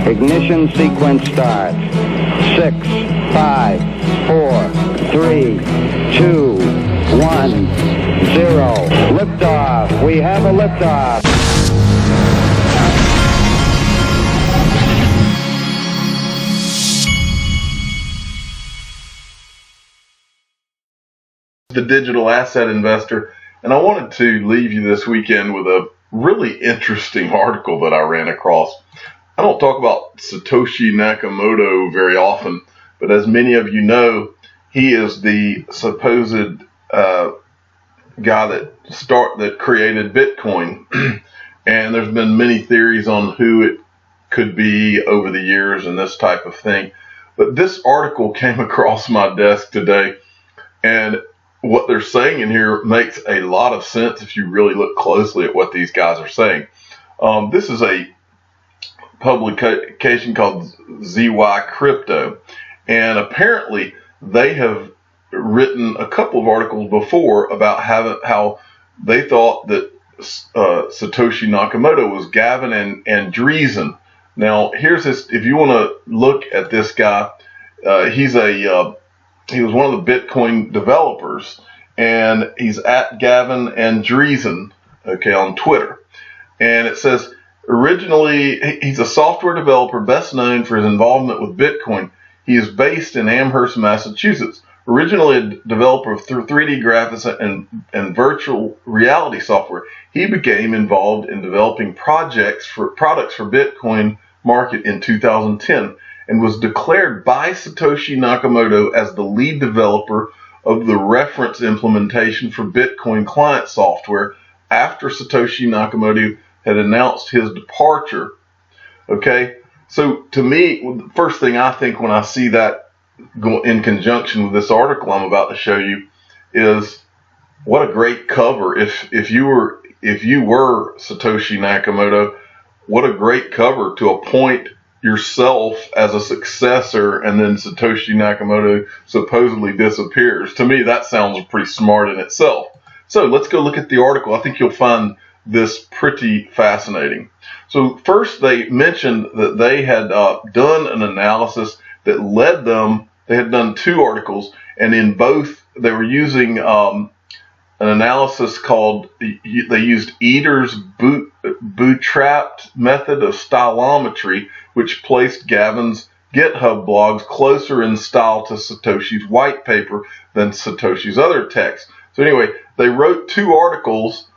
Ignition sequence starts. 6, 5, 4, 3, 2, 1, 0. Liftoff. We have a liftoff. The digital asset investor, and I wanted to leave you this weekend with a really interesting article that I ran across. I don't talk about Satoshi Nakamoto very often, but as many of you know, he is the supposed guy that created Bitcoin, and there's been many theories on who it could be over the years and this type of thing. But this article came across my desk today, and what they're saying in here makes a lot of sense if you really look closely at what these guys are saying. This is a publication called ZY Crypto, and apparently they have written a couple of articles before about how they thought that Satoshi Nakamoto was Gavin Andreessen. Now, here's this. If you want to look at this guy, he was one of the Bitcoin developers, and he's at Gavin Andreessen, okay, on Twitter. And it says, originally, he's a software developer best known for his involvement with Bitcoin. He is based in Amherst, Massachusetts. Originally a developer of 3D graphics and virtual reality software, he became involved in developing products for Bitcoin market in 2010. And was declared by Satoshi Nakamoto as the lead developer of the reference implementation for Bitcoin client software after Satoshi Nakamoto had announced his departure. Okay, so to me, the first thing I think when I see that in conjunction with this article I'm about to show you is what a great cover. If you were Satoshi Nakamoto, what a great cover to appoint yourself as a successor, and then Satoshi Nakamoto supposedly disappears. To me, that sounds pretty smart in itself. So let's go look at the article. I think you'll find this pretty fascinating. So first, they mentioned that they had done an analysis that led them. They had done two articles, and in both they were using an analysis called, they used Eder's bootstrapped method of stylometry, which placed Gavin's GitHub blogs closer in style to Satoshi's white paper than Satoshi's other texts. So anyway, they wrote two articles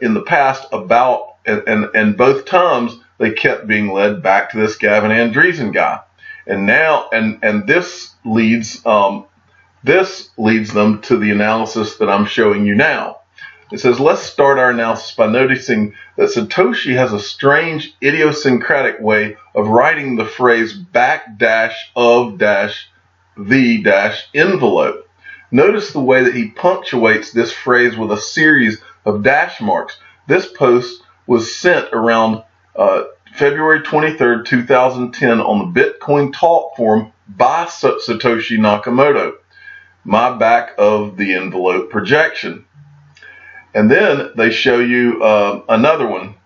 in the past about, and both times they kept being led back to this Gavin Andreessen guy. And now, and this leads them to the analysis that I'm showing you now. It says, let's start our analysis by noticing that Satoshi has a strange idiosyncratic way of writing the phrase --of-the-envelope. Notice the way that he punctuates this phrase with a series of dash marks. This post was sent around February 23rd, 2010 on the Bitcoin Talk forum by Satoshi Nakamoto. My back of the envelope projection. And then they show you another one.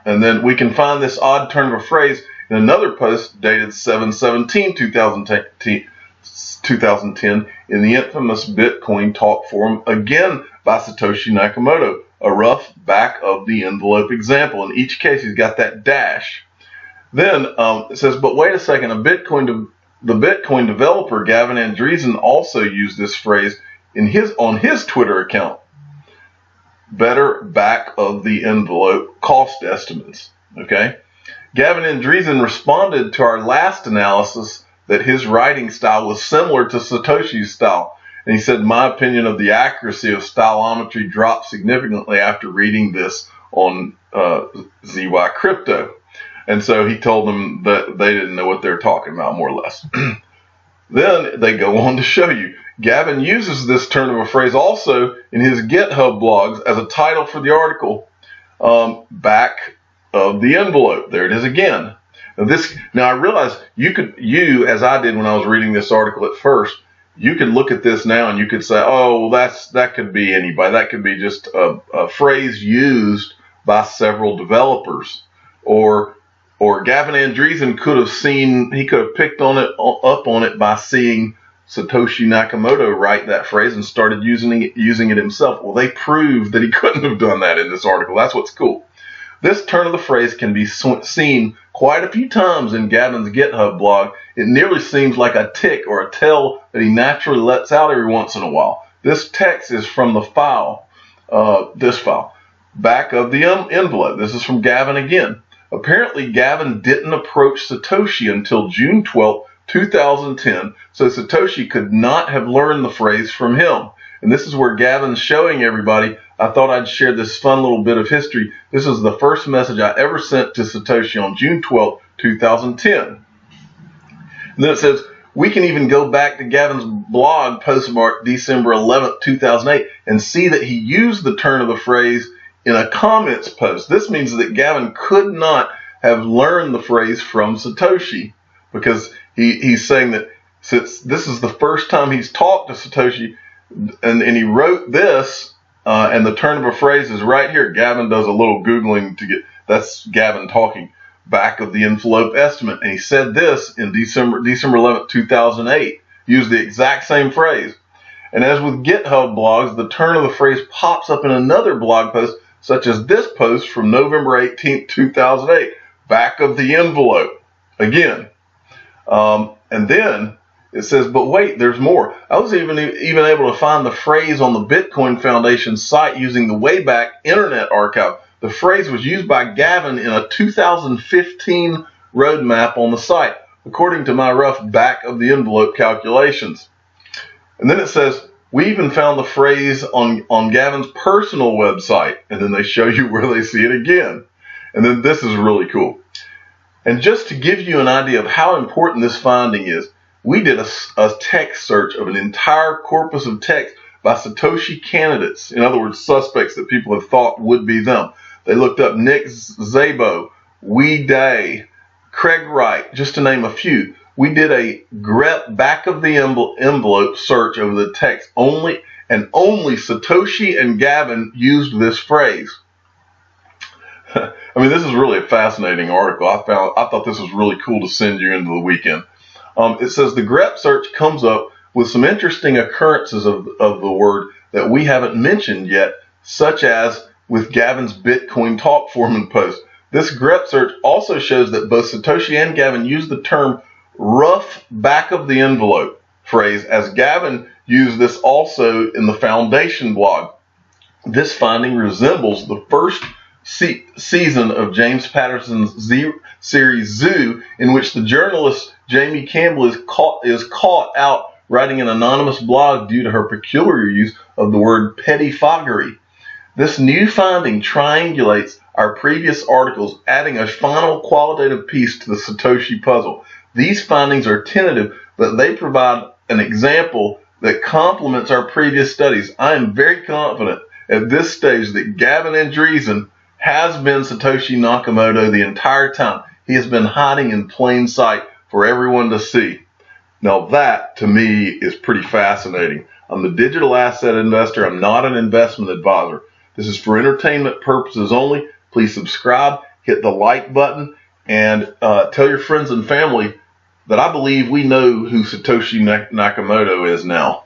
And then we can find this odd turn of a phrase in another post dated 7/17/2010 in the infamous Bitcoin Talk forum, again by Satoshi Nakamoto. A rough back of the envelope example. In each case, he's got that dash. Then it says, but wait a second, the Bitcoin developer Gavin Andreessen also used this phrase on his Twitter account. Better back of the envelope cost estimates. Okay. Gavin Andreessen responded to our last analysis that his writing style was similar to Satoshi's style. And he said, my opinion of the accuracy of stylometry dropped significantly after reading this on ZY Crypto. And so he told them that they didn't know what they were talking about, more or less. Then they go on to show you. Gavin uses this turn of a phrase also in his GitHub blogs as a title for the article, back of the envelope. There it is again. Now I realize you, as I did when I was reading this article at first, you could look at this now and you could say, oh, well, that could be anybody. That could be just a phrase used by several developers, or or Gavin Andreessen could have picked up on it by seeing Satoshi Nakamoto write that phrase and started using it himself. Well, they proved that he couldn't have done that in this article. That's what's cool. This turn of the phrase can be seen quite a few times in Gavin's GitHub blog. It nearly seems like a tick or a tell that he naturally lets out every once in a while. This text is from the file, this file, back of the envelope. This is from Gavin again. Apparently, Gavin didn't approach Satoshi until June 12, 2010, so Satoshi could not have learned the phrase from him. And this is where Gavin's showing everybody, I thought I'd share this fun little bit of history. This is the first message I ever sent to Satoshi on June 12, 2010. And then it says, we can even go back to Gavin's blog postmarked December 11, 2008 and see that he used the turn of the phrase in a comments post. This means that Gavin could not have learned the phrase from Satoshi, because he's saying that since this is the first time he's talked to Satoshi, and he wrote this, and the turn of a phrase is right here. Gavin does a little Googling to get, that's Gavin talking, back of the envelope estimate. And he said this in December 11th, 2008, used the exact same phrase. And as with GitHub blogs, the turn of the phrase pops up in another blog post, such as this post from November 18th, 2008, back of the envelope. Again. And then it says, but wait, there's more. I was even able to find the phrase on the Bitcoin Foundation site using the Wayback Internet Archive. The phrase was used by Gavin in a 2015 roadmap on the site, according to my rough back of the envelope calculations. And then it says, we even found the phrase on Gavin's personal website. And then they show you where they see it again. And then this is really cool. And just to give you an idea of how important this finding is, we did a text search of an entire corpus of text by Satoshi candidates, in other words, suspects that people have thought would be them. They looked up Nick Szabo, Wee Day, Craig Wright, just to name a few. We did a grep back of the envelope search over the text only, and only Satoshi and Gavin used this phrase. I mean, this is really a fascinating article. I thought this was really cool to send you into the weekend. It says the grep search comes up with some interesting occurrences of the word that we haven't mentioned yet, such as with Gavin's Bitcoin Talk forum post. This grep search also shows that both Satoshi and Gavin used the term rough back of the envelope phrase, as Gavin used this also in the Foundation blog. This finding resembles the first season of James Patterson's series Zoo, in which the journalist Jamie Campbell is caught out writing an anonymous blog due to her peculiar use of the word pettifoggery. This new finding triangulates our previous articles, adding a final qualitative piece to the Satoshi puzzle. These findings are tentative, but they provide an example that complements our previous studies. I am very confident at this stage that Gavin Andreessen has been Satoshi Nakamoto the entire time. He has been hiding in plain sight for everyone to see. Now that, to me, is pretty fascinating. I'm a digital asset investor. I'm not an investment advisor. This is for entertainment purposes only. Please subscribe, hit the like button, and tell your friends and family that I believe we know who Satoshi Nakamoto is now.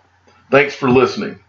Thanks for listening.